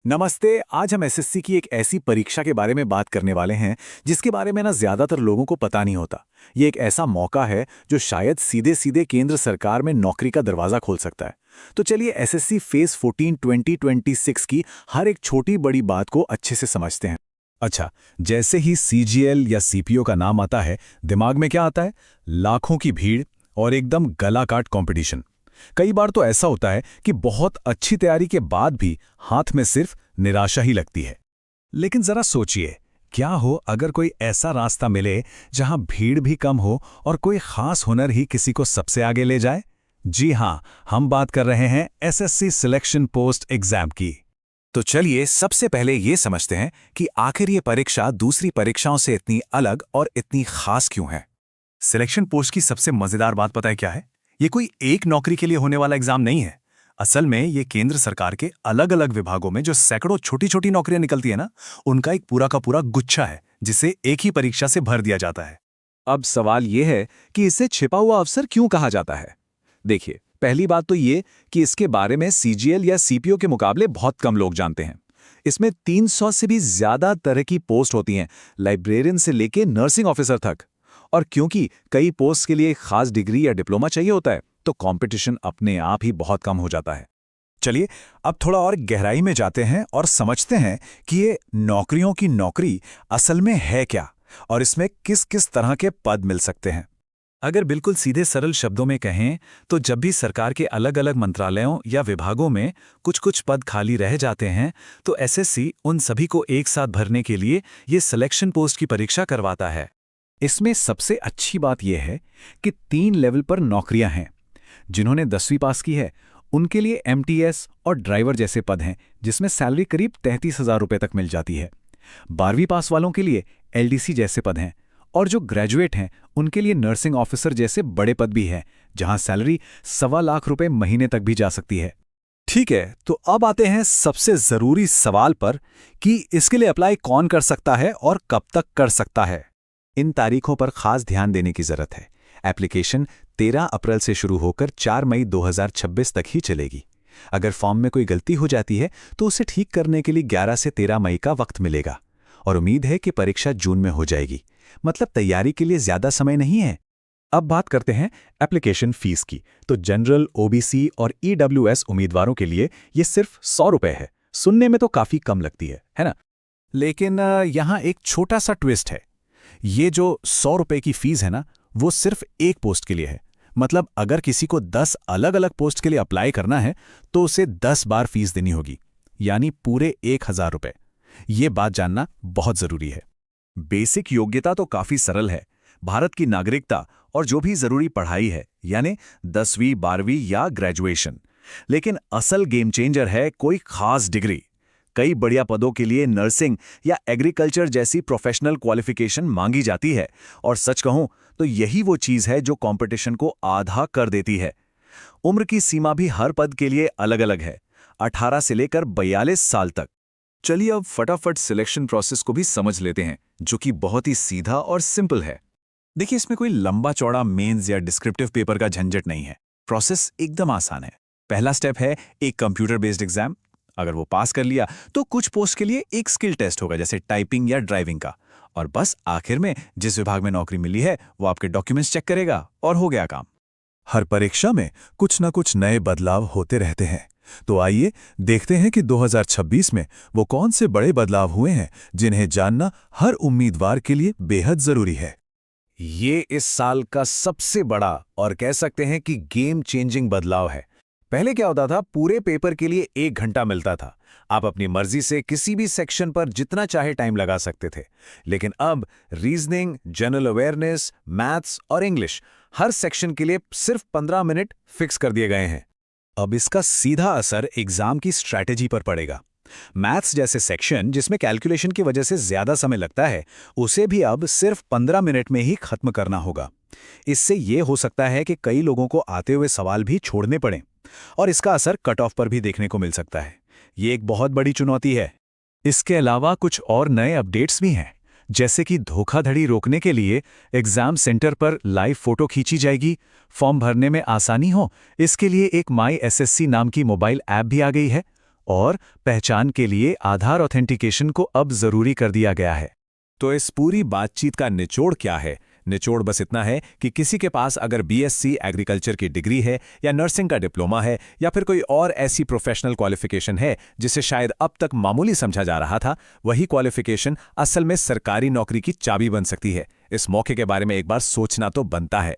नमस्ते। आज हम एसएससी की एक ऐसी परीक्षा के बारे में बात करने वाले हैं जिसके बारे में ना ज्यादातर लोगों को पता नहीं होता। ये एक ऐसा मौका है जो शायद सीधे सीधे केंद्र सरकार में नौकरी का दरवाजा खोल सकता है। तो चलिए एसएससी फेज 14 2026 की हर एक छोटी बड़ी बात को अच्छे से समझते हैं। अच्छा, जैसे ही सीजीएल या सीपीओ का नाम आता है, दिमाग में क्या आता है? लाखों की भीड़ और एकदम गला काट कंपटीशन। कई बार तो ऐसा होता है कि बहुत अच्छी तैयारी के बाद भी हाथ में सिर्फ निराशा ही लगती है। लेकिन जरा सोचिए, क्या हो अगर कोई ऐसा रास्ता मिले जहां भीड़ भी कम हो और कोई खास हुनर ही किसी को सबसे आगे ले जाए? जी हां, हम बात कर रहे हैं एसएससी सिलेक्शन पोस्ट एग्जाम की। तो चलिए सबसे पहले ये समझते हैं कि आखिर ये परीक्षा दूसरी परीक्षाओं से इतनी अलग और इतनी खास क्यों है। सिलेक्शन पोस्ट की सबसे मजेदार बात पता है क्या है? ये कोई एक नौकरी के लिए होने वाला एग्जाम नहीं है। असल में ये केंद्र सरकार के अलग अलग विभागों में जो सैकड़ों छोटी छोटी नौकरियां निकलती है ना, उनका एक पूरा का पूरा गुच्छा है जिसे एक ही परीक्षा से भर दिया जाता है। अब सवाल यह है कि इसे छिपा हुआ अवसर क्यों कहा जाता है? देखिए, पहली बात तो ये कि इसके बारे में सीजीएल या सीपीओ के मुकाबले बहुत कम लोग जानते हैं। इसमें 300 से भी ज्यादा तरह की पोस्ट होती हैं, लाइब्रेरियन से लेके नर्सिंग ऑफिसर तक। और क्योंकि कई पोस्ट के लिए खास डिग्री या डिप्लोमा चाहिए होता है, तो कंपटीशन अपने आप ही बहुत कम हो जाता है। चलिए, अब थोड़ा और गहराई में जाते हैं और समझते हैं कि ये नौकरियों की नौकरी असल में है क्या और इसमें किस किस तरह के पद मिल सकते हैं। अगर बिल्कुल सीधे सरल शब्दों में कहें तो जब भी सरकार के अलग अलग मंत्रालयों या विभागों में कुछ कुछ पद खाली रह जाते हैं, तो एसएससी उन सभी को एक साथ भरने के लिए ये सिलेक्शन पोस्ट की परीक्षा करवाता है। इसमें सबसे अच्छी बात यह है कि 3 लेवल पर नौकरियां हैं। जिन्होंने 10वीं पास की है उनके लिए एमटीएस और ड्राइवर जैसे पद हैं, जिसमें सैलरी करीब 33,000 रुपये तक मिल जाती है। 12वीं पास वालों के लिए एलडीसी जैसे पद हैं, और जो ग्रेजुएट हैं उनके लिए नर्सिंग ऑफिसर जैसे बड़े पद भी हैं, जहां सैलरी 1.25 लाख रुपए महीने तक भी जा सकती है। ठीक है, तो अब आते हैं सबसे जरूरी सवाल पर कि इसके लिए अप्लाई कौन कर सकता है और कब तक कर सकता है। इन तारीखों पर खास ध्यान देने की जरूरत है। एप्लीकेशन 13 अप्रैल से शुरू होकर 4 मई 2026 तक ही चलेगी। अगर फॉर्म में कोई गलती हो जाती है तो उसे ठीक करने के लिए 11 से 13 मई का वक्त मिलेगा, और उम्मीद है कि परीक्षा जून में हो जाएगी। मतलब तैयारी के लिए ज्यादा समय नहीं है। अब बात करते हैं एप्लीकेशन फीस की। तो जनरल, ओबीसी और ईडब्ल्यूएस उम्मीदवारों के लिए ये सिर्फ 100 रुपए है। सुनने में तो काफी कम लगती है ना? लेकिन यहाँ एक छोटा सा ट्विस्ट है। ये जो 100 रुपए की फीस है ना, वो सिर्फ एक पोस्ट के लिए है। मतलब अगर किसी को 10 अलग अलग पोस्ट के लिए अप्लाई करना है तो उसे 10 बार फीस देनी होगी, यानी पूरे 1000 रुपए। ये बात जानना बहुत जरूरी है। बेसिक योग्यता तो काफी सरल है, भारत की नागरिकता और जो भी जरूरी पढ़ाई है, यानी 10वीं 12वीं या ग्रेजुएशन। लेकिन असल गेम चेंजर है कोई खास डिग्री। कई बढ़िया पदों के लिए नर्सिंग या एग्रीकल्चर जैसी प्रोफेशनल क्वालिफिकेशन मांगी जाती है, और सच कहूं तो यही वो चीज है जो कंपटीशन को आधा कर देती है। उम्र की सीमा भी हर पद के लिए अलग अलग है, 18 से लेकर 42 साल तक। चलिए अब फटाफट सिलेक्शन प्रोसेस को भी समझ लेते हैं, जो कि बहुत ही सीधा और सिंपल है। देखिए, इसमें कोई लंबा चौड़ा मेंस या डिस्क्रिप्टिव पेपर का झंझट नहीं है। प्रोसेस एकदम आसान है। पहला स्टेप है एक कंप्यूटर बेस्ड एग्जाम। अगर वो पास कर लिया तो कुछ पोस्ट के लिए एक स्किल टेस्ट होगा, जैसे टाइपिंग या ड्राइविंग का। और बस आखिर में जिस विभाग में नौकरी मिली है वो आपके डॉक्यूमेंट्स चेक करेगा और हो गया काम। हर परीक्षा में कुछ ना कुछ नए बदलाव होते रहते हैं। तो आइए देखते हैं कि 2026 में वो कौन से बड़े बदलाव हुए हैं जिन्हें जानना हर उम्मीदवार के लिए बेहद जरूरी है। ये इस साल का सबसे बड़ा और कह सकते हैं कि गेम चेंजिंग बदलाव है। पहले क्या होता था, पूरे पेपर के लिए 1 घंटा मिलता था। आप अपनी मर्जी से किसी भी सेक्शन पर जितना चाहे टाइम लगा सकते थे। लेकिन अब रीजनिंग, जनरल अवेयरनेस, मैथ्स और इंग्लिश हर सेक्शन के लिए सिर्फ 15 मिनट फिक्स कर दिए गए हैं। अब इसका सीधा असर एग्जाम की स्ट्रैटेजी पर पड़ेगा। मैथ्स जैसे सेक्शन जिसमें कैलकुलेशन की वजह से ज्यादा समय लगता है, उसे भी अब सिर्फ 15 मिनट में ही खत्म करना होगा। इससे यह हो सकता है कि कई लोगों को आते हुए सवाल भी छोड़ने पड़ें, और इसका असर कट ऑफ पर भी देखने को मिल सकता है। ये एक बहुत बड़ी चुनौती है। इसके अलावा कुछ और नए अपडेट्स भी हैं, जैसे कि धोखाधड़ी रोकने के लिए एग्जाम सेंटर पर लाइव फोटो खींची जाएगी। फॉर्म भरने में आसानी हो, इसके लिए एक माई एसएससी नाम की मोबाइल ऐप भी आ गई है। और पहचान के लिए आधार ऑथेंटिकेशन को अब जरूरी कर दिया गया है। तो इस पूरी बातचीत का निचोड़ क्या है? निचोड़ बस इतना है कि किसी के पास अगर बीएससी एग्रीकल्चर की डिग्री है या नर्सिंग का डिप्लोमा है या फिर कोई और ऐसी प्रोफेशनल क्वालिफिकेशन है जिसे शायद अब तक मामूली समझा जा रहा था, वही क्वालिफिकेशन असल में सरकारी नौकरी की चाबी बन सकती है। इस मौके के बारे में एक बार सोचना तो बनता है।